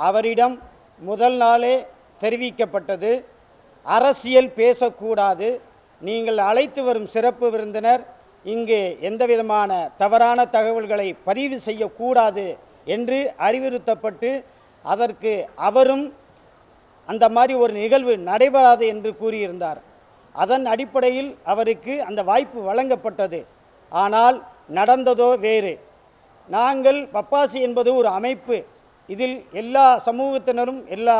அவரிடம் முதல் நாளே தெரிவிக்கப்பட்டது, அரசியல் பேசக்கூடாது, நீங்கள் அழைத்து வரும் சிறப்பு விருந்தினர் இங்கு எந்தவிதமான தவறான தகவல்களை பதிவு செய்யக்கூடாது என்று அறிவுறுத்தப்பட்டு அதற்கு அவரும் அந்த மாதிரி ஒரு நிகழ்வு நடைபெறாது என்று கூறியிருந்தார். அதன் அடிப்படையில் அவருக்கு அந்த வாய்ப்பு வழங்கப்பட்டது. ஆனால் நடந்ததோ வேறு. நாங்கள் பப்பாசி என்பது ஒரு அமைப்பு, இதில் எல்லா சமூகத்தினரும் எல்லா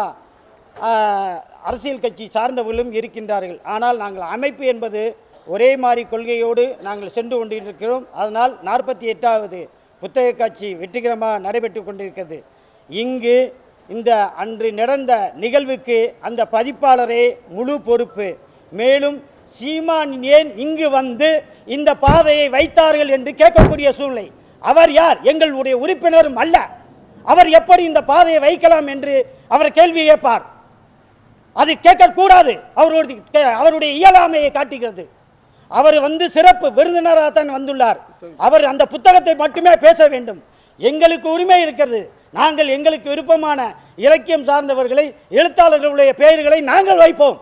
அரசியல் கட்சி சார்ந்தவர்களும் இருக்கின்றார்கள். ஆனால் நாங்கள் அமைப்பு என்பது ஒரே மாதிரி கொள்கையோடு நாங்கள் சென்று கொண்டிருக்கிறோம். அதனால் 48வது புத்தக காட்சி வெற்றிகரமாக நடைபெற்று கொண்டிருக்கிறது. இங்கு இந்த அன்று நடந்த நிகழ்வுக்கு அந்த பதிப்பாளரே முழு பொறுப்பு. மேலும் சீமான் ஏன் இங்கு வந்து இந்த பாதையை வைத்தார்கள் என்று கேட்கக்கூடிய சூழ்நிலை. அவர் யார்? எங்களுடைய உறுப்பினரும் அல்ல. அவர் எப்படி இந்த பாதையை வைக்கலாம் என்று அவர் கேள்வி கேட்பார். அது கேட்கக்கூடாது. அவருடைய இயலாமையை காட்டுகிறது. அவர் வந்து சிறப்பு விருந்தினராக தான் வந்துள்ளார். அவர் அந்த புத்தகத்தை மட்டுமே பேச வேண்டும். எங்களுக்கு உரிமை இருக்கிறது. நாங்கள் எங்களுக்கு விருப்பமான இலக்கியம் சார்ந்தவர்களை, எழுத்தாளர்களுடைய பெயர்களை நாங்கள் வைப்போம்.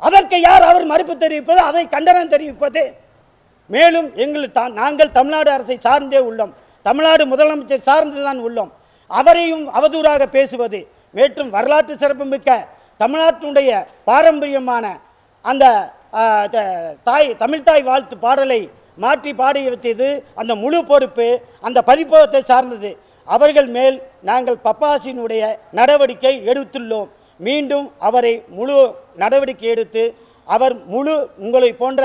அதற்கு யார் அவர் மறுப்பு தெரிவிப்பது, அதை கண்டனம் தெரிவிப்பது? மேலும் நாங்கள் தமிழ்நாடு அரசை சார்ந்தே உள்ளோம், தமிழ்நாடு முதலமைச்சர் சார்ந்து தான் உள்ளோம். அவரையும் அவதூறாக பேசுவது மற்றும் வரலாற்று சிறப்புமிக்க தமிழ்நாட்டினுடைய பாரம்பரியமான அந்த தமிழ்தாய் வாழ்த்து பாடலை மாற்றி பாடி வைத்தது அந்த முழு பொறுப்பு அந்த பதிப்பகத்தை சார்ந்தது. அவர்கள் மேல் நாங்கள் பப்பாசியினுடைய நடவடிக்கை எடுத்துள்ளோம். மீண்டும் அவரை முழு நடவடிக்கை எடுத்து அவர் முழு உங்களை போன்ற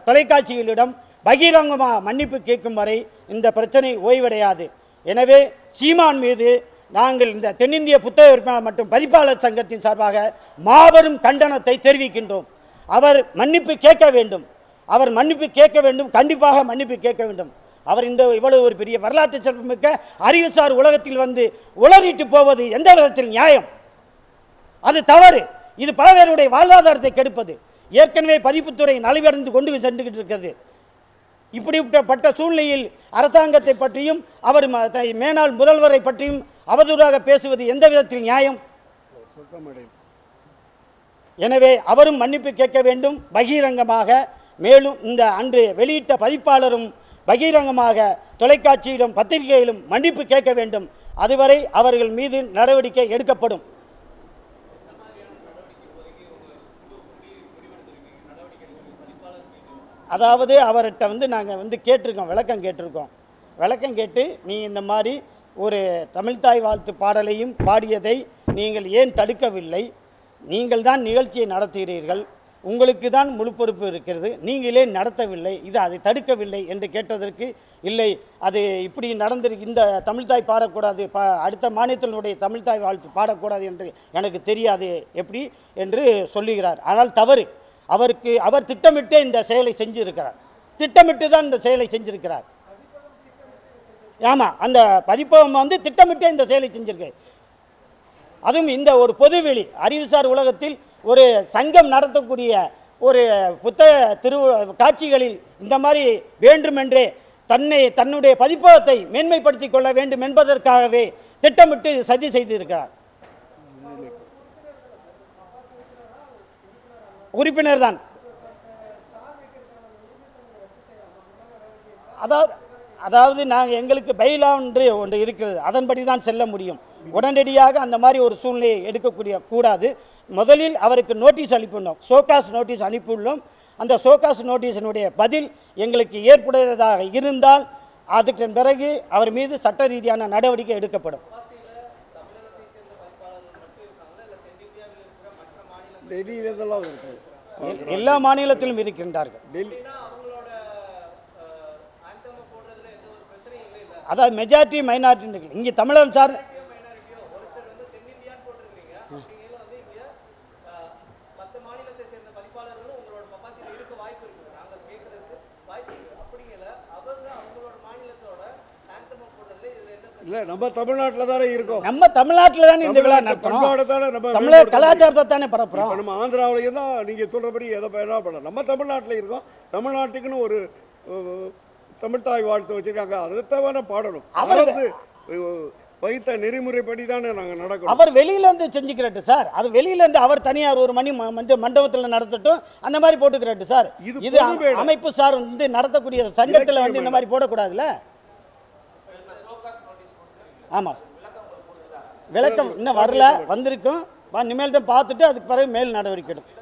தொலைக்காட்சிகளிடம் பகிரங்கமாக மன்னிப்பு கேட்கும் வரை இந்த பிரச்சனை ஓய்வடையாது. எனவே சீமான் மீது நாங்கள் இந்த தென்னிந்திய புத்தக விற்பனர் மற்றும் பதிப்பாளர் சங்கத்தின் சார்பாக மாபெரும் கண்டனத்தை தெரிவிக்கின்றோம். அவர் மன்னிப்பு கேட்க வேண்டும். அவர் மன்னிப்பு கேட்க வேண்டும். கண்டிப்பாக மன்னிப்பு கேட்க வேண்டும். அவர் இந்த இவ்வளவு ஒரு பெரிய வரலாற்று சிறப்புமிக்க அறிவுசார் உலகத்தில் வந்து உளறிட்டு போவது எந்த விதத்தில் நியாயம்? அது தவறு. இது பல பேருடைய வாழ்வாதாரத்தை கெடுப்பது. ஏற்கனவே பதிப்புத்துறை நலிவடைந்து கொண்டு சென்றுகிட்டு இருக்கிறது. இப்படிப்பட்ட சூழ்நிலையில் அரசாங்கத்தை பற்றியும் அவர் மேனாள் முதல்வரை பற்றியும் அவதூறாக பேசுவது எந்த விதத்தில் நியாயம்? எனவே அவரும் மன்னிப்பு கேட்க வேண்டும் பகிரங்கமாக. மேலும் இந்த அன்று வெளியிட்ட பதிப்பாளரும் பகிரங்கமாக தொலைக்காட்சியிலும் பத்திரிகையிலும் மன்னிப்பு கேட்க வேண்டும். அதுவரை அவர்கள் மீது நடவடிக்கை எடுக்கப்படும். அதாவது அவர்கிட்ட வந்து நாங்கள் கேட்டிருக்கோம், விளக்கம் கேட்டு நீ இந்த மாதிரி ஒரு தமிழ்தாய் வாழ்த்து பாடலையும் பாடியதை நீங்கள் ஏன் தடுக்கவில்லை? நீங்கள் தான் நிகழ்ச்சியை நடத்துகிறீர்கள், உங்களுக்கு தான் முழு பொறுப்பு இருக்கிறது, நீங்களே நடத்தவில்லை, அதை தடுக்கவில்லை என்று கேட்டதற்கு இல்லை, அது இப்படி நடந்திருக்கு, இந்த தமிழ்தாய் பாடக்கூடாது, அடுத்த மாநிலத்தினுடைய தமிழ்தாய் வாழ்த்து பாடக்கூடாது என்று எனக்கு தெரியாது எப்படி என்று சொல்லுகிறார். ஆனால் தவறு. அவர் திட்டமிட்டே இந்த செயலை செஞ்சிருக்கிறார். திட்டமிட்டு தான் இந்த செயலை செஞ்சிருக்கிறார். ஆமாம், அந்த பதிப்பகம் திட்டமிட்டே இந்த செயலை செஞ்சிருக்கு. அதுவும் இந்த ஒரு பொதுவெளி அறிவுசார் உலகத்தில் ஒரு சங்கம் நடத்தக்கூடிய ஒரு புத்தக காட்சிகளில் இந்த மாதிரி வேண்டுமென்றே தன்னுடைய பதிப்பகத்தை மேன்மைப்படுத்திக் கொள்ள வேண்டும் என்பதற்காகவே திட்டமிட்டு சதி செய்திருக்கிறார். உறுப்பினர் தான். அதாவது நாங்கள் எங்களுக்கு பைலா ஒன்று இருக்கிறது, அதன்படி தான் செல்ல முடியும். உடனடியாக அந்த மாதிரி ஒரு சூழ்நிலையை எடுக்கக்கூடிய கூடாது. முதலில் அவருக்கு நோட்டீஸ் அனுப்பினோம், ஷோகாஸ் நோட்டீஸ் அனுப்பியுள்ளோம். அந்த ஷோகாஸ் நோட்டீஸினுடைய பதில் எங்களுக்கு ஏற்புடையதாக இருந்தால் அதுக்கு பிறகு அவர் மீது சட்ட ரீதியான நடவடிக்கை எடுக்கப்படும். எல்லா மாநிலத்திலும் இருக்கின்றார்கள். அதாவது மெஜாரிட்டி மைனாரிட்டி இங்கே தமிழகம் சார் இல்ல நம்ம தமிழ்நாட்டில் தானே இருக்கோம். நம்ம தமிழ்நாட்டில் தானே இந்த விழா நடத்துறோம். தமிழர் கலாச்சாரத்தை தானே பரப்புறோம். நம்ம ஆந்திராவிலையும் தான் நீங்கள் சொல்கிறபடி எதை என்ன பண்ணலாம். நம்ம தமிழ்நாட்டில் இருக்கோம். தமிழ்நாட்டுக்குன்னு ஒரு தமிழ்தாய் வாழ்த்து வச்சுருக்காங்க, அதை தவிர பாடணும். அரசு வைத்த நெறிமுறைப்படி தானே நாங்கள் நடக்கிறோம். அவர் வெளியிலேருந்து செஞ்சுக்கிறட்டு சார், அது வெளியிலேருந்து அவர் தனியார் ஒரு மண்டபத்தில் நடத்தட்டும், அந்த மாதிரி போட்டுக்கிறட்டு சார். இது அமைப்பு சார் வந்து நடத்தக்கூடிய சங்கத்தில் வந்து இந்த மாதிரி போடக்கூடாதுல்ல. ஆமாம், விளக்கம் இன்னும் வரல, வந்திருக்கும், இனிமேல் தான் பார்த்துட்டு அதுக்கு பிறகு மேல் நடவடிக்கை எடுக்கும்.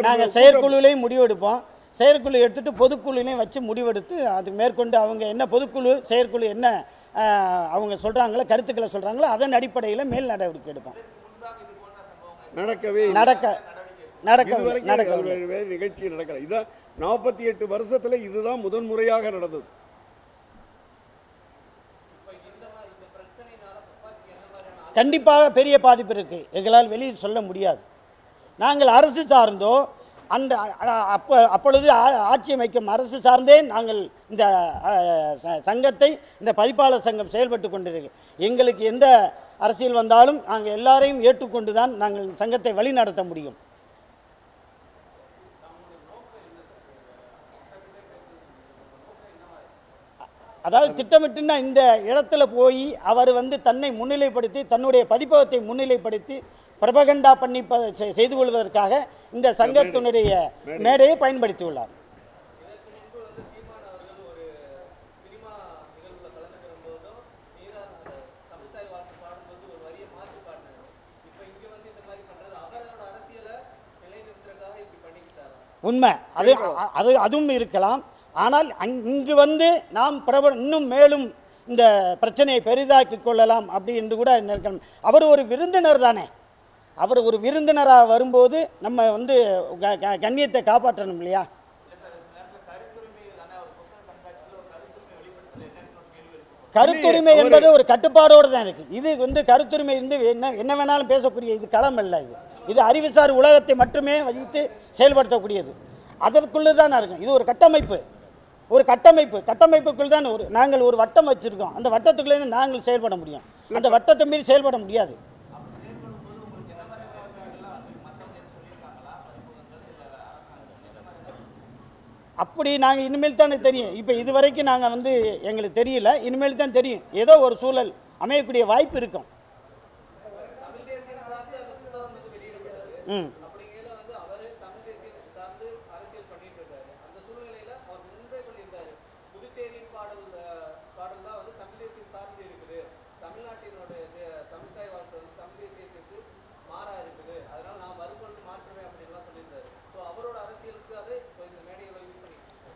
நாங்கள் செயற்குழுலையும் முடிவெடுப்போம், செயற்குழு எடுத்துட்டு பொதுக்குழுலையும் வச்சு முடிவெடுத்து அது மேற்கொண்டு அவங்க என்ன பொதுக்குழு செயற்குழு என்ன அவங்க சொல்கிறாங்களோ கருத்துக்களை சொல்கிறாங்களோ அதன் அடிப்படையில் மேல் நடவடிக்கை எடுப்போம். நிகழ்ச்சி நடக்கல. இதான் 48 வருஷத்துல இதுதான் முதன்முறையாக நடந்தது. கண்டிப்பாக பெரிய பாதிப்பு இருக்குது, எங்களால் வெளியில் சொல்ல முடியாது. நாங்கள் அரசு சார்ந்தோ அந்த அப்பொழுது ஆட்சி அமைக்கும் அரசு சார்ந்தே நாங்கள் இந்த சங்கத்தை, இந்த பதிப்பாளர் சங்கம் செயல்பட்டு கொண்டிருக்கு. எங்களுக்கு எந்த அரசியல் வந்தாலும் நாங்கள் எல்லாரையும் ஏற்றுக்கொண்டு தான் நாங்கள் சங்கத்தை வழி நடத்த முடியும். அதாவது திட்டமிட்டுன்னா இந்த இடத்துல போய் அவர் வந்து தன்னை முன்னிலைப்படுத்தி தன்னுடைய பதிப்பகத்தை முன்னிலைப்படுத்தி பிரபகண்டா பண்ணி செய்து கொள்வதற்காக இந்த சங்கத்தினுடைய மேடையை பயன்படுத்தியுள்ளார். உண்மை, அதுவும் இருக்கலாம். ஆனால் இங்கு வந்து நாம் இன்னும் மேலும் இந்த பிரச்சனையை பெரிதாக்கி கொள்ளலாம் அப்படி என்று கூட நினைக்கலாம். அவர் ஒரு விருந்தினர் தானே, அவர் ஒரு விருந்தினராக வரும்போது நம்ம வந்து கண்ணியத்தை காப்பாற்றணும் இல்லையா? கருத்துரிமை என்பது ஒரு கட்டுப்பாடோடு தான் இருக்குது. இது வந்து கருத்துரிமை இருந்து என்ன வேணாலும் பேசக்கூடிய இது களம் அல்ல. இது அறிவுசார் உலகத்தை மட்டுமே வைத்து செயல்படுத்தக்கூடியது. அதற்குள்ளே தான் இருக்கும். இது ஒரு கட்டமைப்புக்குள் தான் நாங்கள் ஒரு வட்டம் வச்சுருக்கோம். அந்த வட்டத்துக்குள்ளே நாங்கள் செயல்பட முடியும், அந்த வட்டத்தை மீறி செயல்பட முடியாது. அப்படி நாங்கள் இனிமேல் தானே தெரியும். இப்போ இது வரைக்கும் நாங்கள் வந்து எங்களுக்கு தெரியல, இனிமேல் தான் தெரியும். ஏதோ ஒரு சூழல் அமையக்கூடிய வாய்ப்பு இருக்கும்.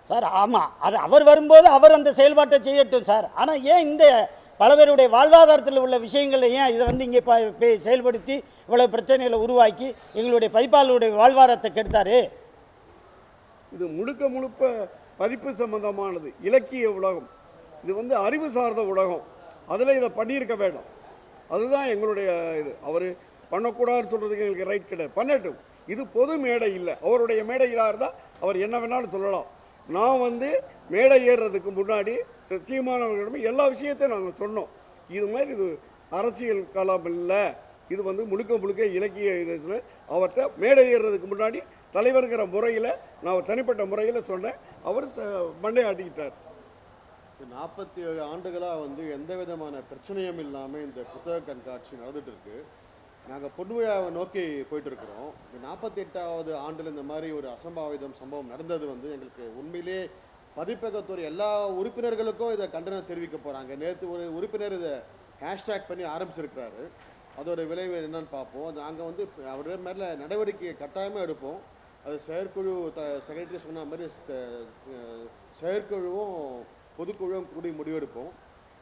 சார் ஆமாம், அது அவர் வரும்போது அவர் அந்த செயல்பாட்டை செய்யட்டும் சார். ஆனால் ஏன் இந்த பல பேருடைய வாழ்வாதாரத்தில் உள்ள விஷயங்களை ஏன் இதை வந்து இங்கே செயல்படுத்தி இவ்வளோ பிரச்சனைகளை உருவாக்கி எங்களுடைய பதிப்பாளருடைய வாழ்வாதாரத்தை கெடுத்தார்? இது முழுக்க பதிப்பு சம்பந்தமானது, இலக்கிய உலகம், இது வந்து அறிவு சார்ந்த உலகம். அதில் இதை பண்ணியிருக்க வேண்டாம். அதுதான் எங்களுடைய இது. அவர் பண்ணக்கூடாதுன்னு சொல்கிறதுக்கு எங்களுக்கு ரைட் கிடையாது, பண்ணட்டும். இது பொது மேடை இல்லை, அவருடைய மேடையிலாக இருந்தால் அவர் என்ன வேணாலும் சொல்லலாம். நான் வந்து மேடை ஏறுறதுக்கு முன்னாடி சீமானவர்களிடம் எல்லா விஷயத்தையும் நாங்கள் சொன்னோம். இது மாதிரி இது அரசியல் களம் இல்லை, இது வந்து முழுக்க இலக்கிய இது. அவர்கிட்ட மேடை ஏறுறதுக்கு முன்னாடி தலைவருங்கிற முறையில் நான் தனிப்பட்ட முறையில் சொன்னேன். அவர் மண்டை ஆட்டிக்கிட்டார். 47 ஆண்டுகளாக வந்து எந்த விதமான பிரச்சனையும் இல்லாமல் இந்த புத்தக கண்காட்சி நடந்துட்டு இருக்கு. நாங்கள் பொன்விழாவை நோக்கி போயிட்டுருக்குறோம். 48வது ஆண்டில் இந்த மாதிரி ஒரு சம்பவம் நடந்தது வந்து எங்களுக்கு உண்மையிலே பதிப்பகத்துறை எல்லா உறுப்பினர்களுக்கும் இதை கண்டனம் தெரிவிக்க போகிறாங்க. நேற்று ஒரு உறுப்பினர் இதை ஹேஷ்டேக் பண்ணி ஆரம்பிச்சிருக்கிறாரு. அதோட விளைவு என்னன்னு பார்ப்போம். நாங்கள் வந்து அவருடைய மேலே நடவடிக்கையை கட்டாயமாக எடுப்போம். அது செயற்குழு செக்ரட்டரி சொன்ன மாதிரி செயற்குழுவும் பொதுக்குழுவும் கூடி முடிவெடுப்போம்.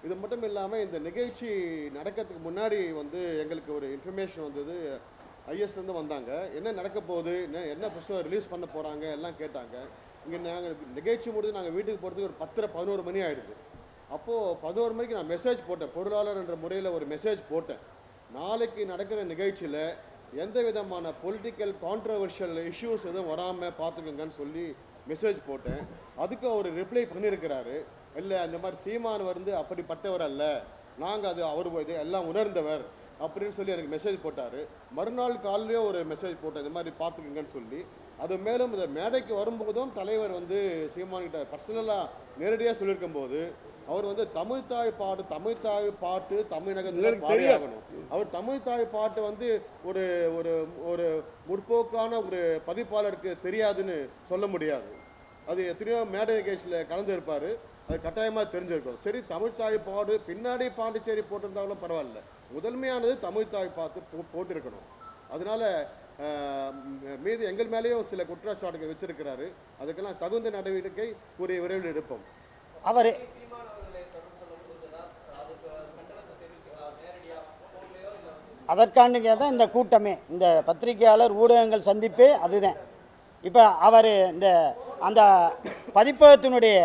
இது மட்டும் இல்லாமல் இந்த நிகழ்ச்சி நடக்கிறதுக்கு முன்னாடி வந்து எங்களுக்கு ஒரு இன்ஃபர்மேஷன் வந்தது. ஐஎஸ்லேருந்து வந்தாங்க, என்ன நடக்க போகுது, என்ன புத்தகம் ரிலீஸ் பண்ண போகிறாங்க எல்லாம் கேட்டாங்க. இங்கே நாங்கள் நிகழ்ச்சி முடிஞ்சு நாங்கள் வீட்டுக்கு போகிறதுக்கு ஒரு 10-11 மணி ஆகிடுது. அப்போது 11 மணிக்கு நான் மெசேஜ் போட்டேன், பொருளாளர் என்ற முறையில் ஒரு மெசேஜ் போட்டேன். நாளைக்கு நடக்கிற நிகழ்ச்சியில் எந்த விதமான பொலிட்டிக்கல் கான்ட்ரவர்ஷியல் இஷ்யூஸ் எதுவும் வராமல் பார்த்துக்கோங்கன்னு சொல்லி மெசேஜ் போட்டேன். அதுக்கு அவர் ரிப்ளை பண்ணியிருக்கிறாரு, இல்லை அந்த மாதிரி சீமான் வந்து அப்படிப்பட்டவர் அல்ல, நாங்கள் அது அவர் இது எல்லாம் உணர்ந்தவர் அப்படின்னு சொல்லி எனக்கு மெசேஜ் போட்டார். மறுநாள் காலையிலேயே ஒரு மெசேஜ் போட்டேன், இந்த மாதிரி பார்த்துக்குங்கன்னு சொல்லி. அது மேலும் இந்த மேடைக்கு வரும்போதும் தலைவர் வந்து சீமான்கிட்ட பர்சனலாக நேரடியாக சொல்லியிருக்கும் போது அவர் வந்து தமிழ்த்தாய் பாட்டு தமிழகத்தில் உங்களுக்கு தெரியாது. பாடியாகணும். அவர் தமிழ்த்தாய் பாட்டு வந்து ஒரு ஒரு ஒரு முற்போக்கான ஒரு பதிப்பாளருக்கு தெரியாதுன்னு சொல்ல முடியாது. அது எத்தனையோ மேடை நிகழ்ச்சியில் கலந்து இருப்பார், அது கட்டாயமாக தெரிஞ்சிருக்கும். சரி, தமிழ்த்தாய் பாடு பின்னாடி பாண்டிச்சேரி போட்டிருந்தாலும் பரவாயில்ல, முதன்மையானது தமிழ்த்தாய் பார்த்து போட்டிருக்கணும். அதனால மீது எங்கள் மேலேயும் சில குற்றச்சாட்டுகள் வச்சிருக்கிறாரு. அதுக்கெல்லாம் தகுந்த நடவடிக்கை கூடிய விரைவில் எடுப்போம். அவர் அதற்காண்டிங்க தான் இந்த கூட்டமே, இந்த பத்திரிகையாளர் ஊடகங்கள் சந்திப்பே அதுதான். இப்போ அவர் இந்த அந்த பதிப்பகத்தினுடைய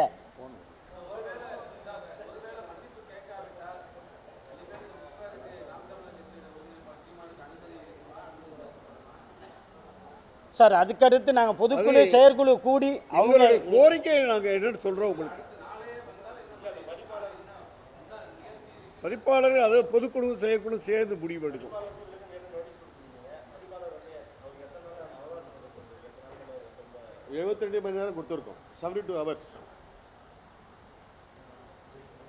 சார் அதுக்கடுத்து நாங்கள் பொதுக்குழு செயற்குழு கூடி அவங்களுடைய கோரிக்கையை நாங்கள் என்னென்னு சொல்கிறோம் உங்களுக்கு. பதிப்பாளர்கள் அது பொதுக்குழு செயற்குழு சேர்ந்து முடிவெடுக்கும். எழுபத்தி மணி நேரம் கொடுத்துருக்கோம், 72 hours.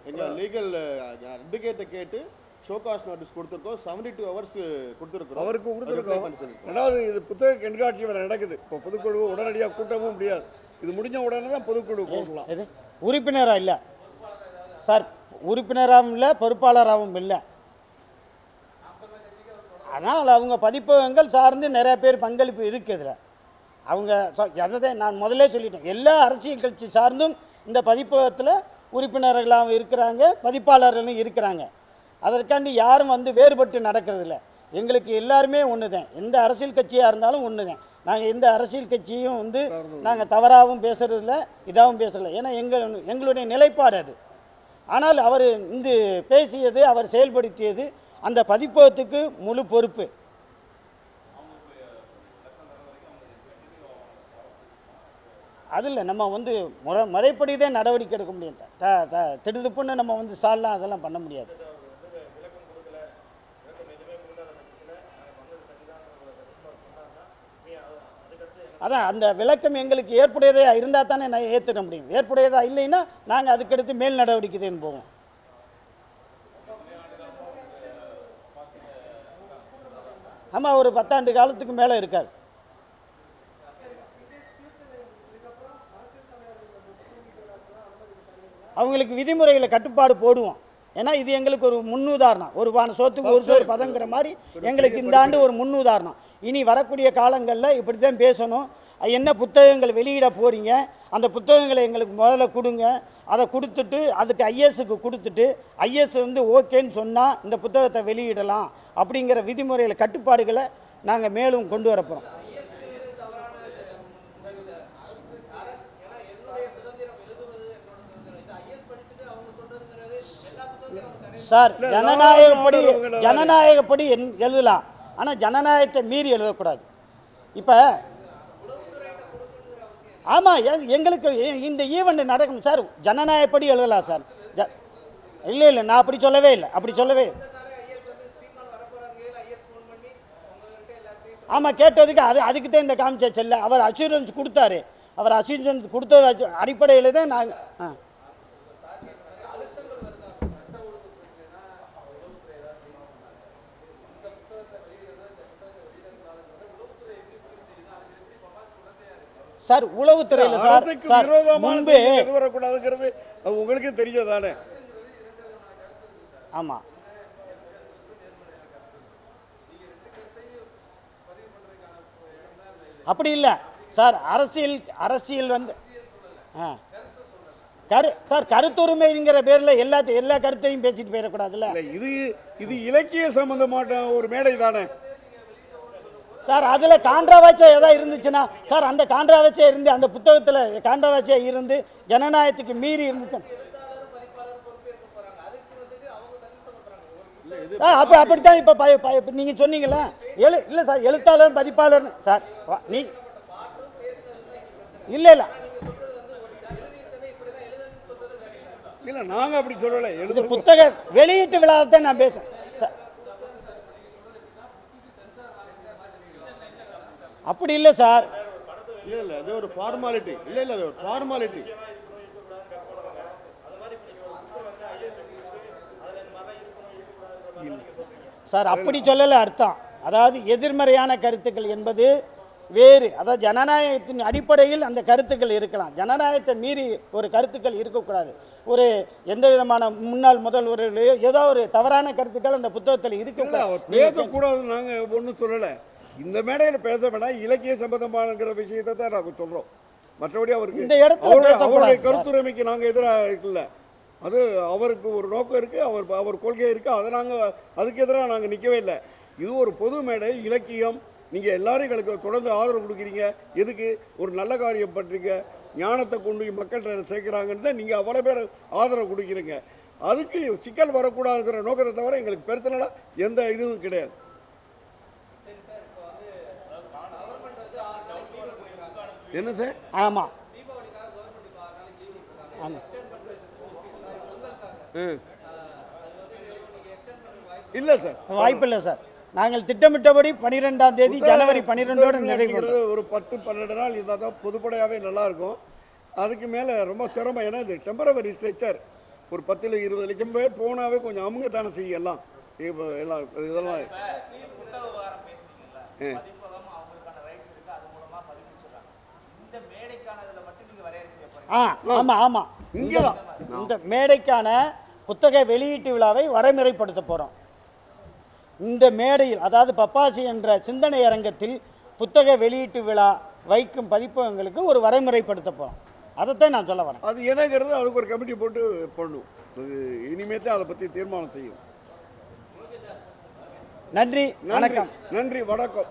எங்கள் லீகல் அட்வொகேட்டை கேட்டு ஷோகாஸ் நோட்டீஸ் கொடுத்துருக்கோம், 72 hours கொடுத்துருக்கோம். அவருக்கு கொடுத்துருக்கோம். ரெண்டாவது, இது புத்தக கண்காட்சி வேறு நடக்குது. இப்போ பொதுக்குழு உடனடியாக கூட்டவும் முடியாது. இது முடிஞ்ச உடனே தான் பொதுக்குழு கூட்டலாம். இது உறுப்பினராக இல்லை சார், உறுப்பினராகவும் இல்லை, பொறுப்பாளராகவும் இல்லை. ஆனால் அவங்க பதிப்பகங்கள் சார்ந்து நிறைய பேர் பங்களிப்பு இருக்குதுல. அவங்க அதை நான் முதலே சொல்லிட்டேன், எல்லா அரசியல் கட்சி சார்ந்தும் இந்த பதிப்பகத்தில் உறுப்பினர்களாகவும் இருக்கிறாங்க, பதிப்பாளர்களும் இருக்கிறாங்க. அதற்காண்டி யாரும் வந்து வேறுபட்டு நடக்கிறதில்ல. எங்களுக்கு எல்லாருமே ஒன்று தான், எந்த அரசியல் கட்சியாக இருந்தாலும் ஒன்று தான். நாங்கள் எந்த அரசியல் கட்சியும் வந்து நாங்கள் தவறாகவும் பேசுகிறதில்ல, இதாகவும் பேசுகிறதில்ல. ஏன்னா எங்களுடைய நிலைப்பாடு அது. ஆனால் அவர் இந்த பேசியது, அவர் செயல்படுத்தியது அந்த பதிப்பகத்துக்கு முழு பொறுப்பு. அதில் நம்ம வந்து முறைப்படி தான் நடவடிக்கை எடுக்க முடியும். திடுதுப்புன்னு நம்ம வந்து சாடலாம், அதெல்லாம் பண்ண முடியாது. அதான் அந்த விளக்கம் எங்களுக்கு ஏற்புடையதாக இருந்தால் தானே நான் ஏற்றுக்க முடியும். ஏற்புடையதாக இல்லைன்னா நாங்கள் அதுக்கடுத்து மேல் நடவடிக்கைன்னு போவோம். ஆமாம், ஒரு 10 ஆண்டு காலத்துக்கு மேலே இருக்கார். அவங்களுக்கு விதிமுறைகளை கட்டுப்பாடு போடுவோம். ஏன்னா இது எங்களுக்கு ஒரு முன்னுதாரணம். ஒரு பான சோத்துக்கு ஒரு சோறு பதங்கிற மாதிரி எங்களுக்கு இந்த ஆண்டு ஒரு முன்னுதாரணம். இனி வரக்கூடிய காலங்களில் இப்படி தான் பேசணும். என்ன புத்தகங்கள் வெளியிட போகிறீங்க, அந்த புத்தகங்களை எங்களுக்கு முதல்ல கொடுங்க. அதை கொடுத்துட்டு அதுக்கு ஐஎஸ்க்கு கொடுத்துட்டு ஐஎஸ் வந்து ஓகேன்னு சொன்னால் இந்த புத்தகத்தை வெளியிடலாம் அப்படிங்கிற விதிமுறைகளை கட்டுப்பாடுகளை நாங்கள் மேலும் கொண்டு வரப்போகிறோம். சார், ஜனநாயகப்படி எழுதலாம், ஆனால் ஜனநாயகத்தை மீறி எழுதக்கூடாது. இப்போ ஆமாம், எங்களுக்கு இந்த ஈவெண்ட் நடக்கும் சார், ஜனநாயகப்படி எழுதலாம் சார். இல்லை நான் அப்படி சொல்லவே இல்லை, அப்படி சொல்லவே. ஆமாம், கேட்டதுக்கு அதுக்கு தான் இந்த காமிச்சா செல்ல. அவர் அஷூரன்ஸ் கொடுத்தாரு. அவர் அஷூரன்ஸ் கொடுத்த அடிப்படையில் தான் நாங்கள் சார் உளவுத்துறையில் சார் முன்பு வரக்கூடாதுங்கிறது உங்களுக்கே தெரிஞ்சதானே. ஆமாம், அப்படி இல்லை சார். அரசியல் வந்து சார் கருத்துரிமைங்கிற பேரில் எல்லா கருத்தையும் பேசிட்டு போயிடக்கூடாதுல்ல. இது இலக்கிய சம்பந்தமான ஒரு மேடை தானே சார். அதில் கான்ட்ராவர்சியாக எதாவது இருந்துச்சுன்னா சார், அந்த கான்ட்ராவர்சியாக இருந்து அந்த புத்தகத்தில் கான்ட்ராவர்சியாக இருந்து ஜனநாயகத்துக்கு மீறி இருந்துச்சு அப்போ அப்படித்தான். இப்போ நீங்கள் சொன்னீங்களா இல்லை சார், எழுத்தாளர் பதிப்பாளர் சார் நீ இல்லை இல்லை நாங்கள் அப்படி சொல்லலை. புத்தக வெளியீட்டு விழாவை நான் பேசுகிறேன். அப்படி இல்லை சார், இல்லை அது ஒரு ஃபார்மாலிட்டி. இல்லை அது ஒரு ஃபார்மாலிட்டி. சார் அப்படி சொல்லலை அர்த்தம். அதாவது எதிர்மறையான கருத்துக்கள் என்பது வேறு. அதாவது ஜனநாயகத்தின் அடிப்படையில் அந்த கருத்துக்கள் இருக்கலாம். ஜனநாயகத்தை மீறி ஒரு கருத்துக்கள் இருக்கக்கூடாது. ஒரு எந்த விதமான முன்னாள் முதல்வர்களையோ ஏதோ ஒரு தவறான கருத்துக்கள் அந்த புத்தகத்தில் இருக்கக்கூடாது. பேசக்கூடாது. நாங்கள் ஒன்றும் சொல்லலை. இந்த மேடையில் பேச வேண்டாம், இலக்கிய சம்பந்தமானங்கிற விஷயத்தை தான் நாங்கள் சொல்கிறோம். மற்றபடி அவருக்கு இந்த இடத்துல அவருடைய கருத்துரிமைக்கு நாங்கள் எதிராக இருக்குல்ல. அது அவருக்கு ஒரு நோக்கம் இருக்குது, அவர் கொள்கை இருக்குது. அதை அதுக்கு எதிராக நாங்கள் நிற்கவே இல்லை. இது ஒரு பொது மேடை, இலக்கியம். நீங்கள் எல்லாரும் எங்களுக்கு தொடர்ந்து ஆதரவு கொடுக்குறீங்க. எதுக்கு? ஒரு நல்ல காரியம் பண்ணுறீங்க, ஞானத்தை கொண்டு மக்கள்கிட்ட சேர்க்குறாங்கன்னு தான் நீங்கள் அவ்வளோ பேர் ஆதரவு கொடுக்குறீங்க. அதுக்கு சிக்கல் வரக்கூடாதுங்கிற நோக்கத்தை தவிர எங்களுக்கு பெருத்தனால எந்த இதுவும் கிடையாது. என்ன சார்? ஆமாம் ஆமாம். இல்லை சார், வாய்ப்பில்லை சார். நாங்கள் திட்டமிட்டபடி 12ஆம் தேதி ஜனவரி 12ஓடு நிறைவு. ஒரு 10-12 நாள் இருந்தால் தான் பொதுப்படையாகவே நல்லாயிருக்கும். அதுக்கு மேலே ரொம்ப சிரமம். ஏன்னா இது டெம்பரவரி ஸ்ட்ரெச்சர். ஒரு 10-20 லட்சம் பேர் போனாவே கொஞ்சம் அவங்க தானே செய்யலாம். எல்லாம் இதெல்லாம் ஆமாம் ஆமாம். இங்கே தான் இந்த மேடைக்கான புத்தக வெளியீட்டு விழாவை வரைமுறைப்படுத்த போகிறோம். இந்த மேடையில், அதாவது பப்பாசி என்ற சிந்தனை அரங்கத்தில் புத்தக வெளியீட்டு விழா வைக்கும் பதிப்பகங்களுக்கு ஒரு வரைமுறைப்படுத்த போகிறோம். அதைத்தான் நான் சொல்ல வரேன். அது என்னங்கிறது அதுக்கு ஒரு கமிட்டி போட்டு பண்ணும். இனிமேல் அதை பற்றி தீர்மானம் செய்யும். நன்றி, வணக்கம். நன்றி, வணக்கம்.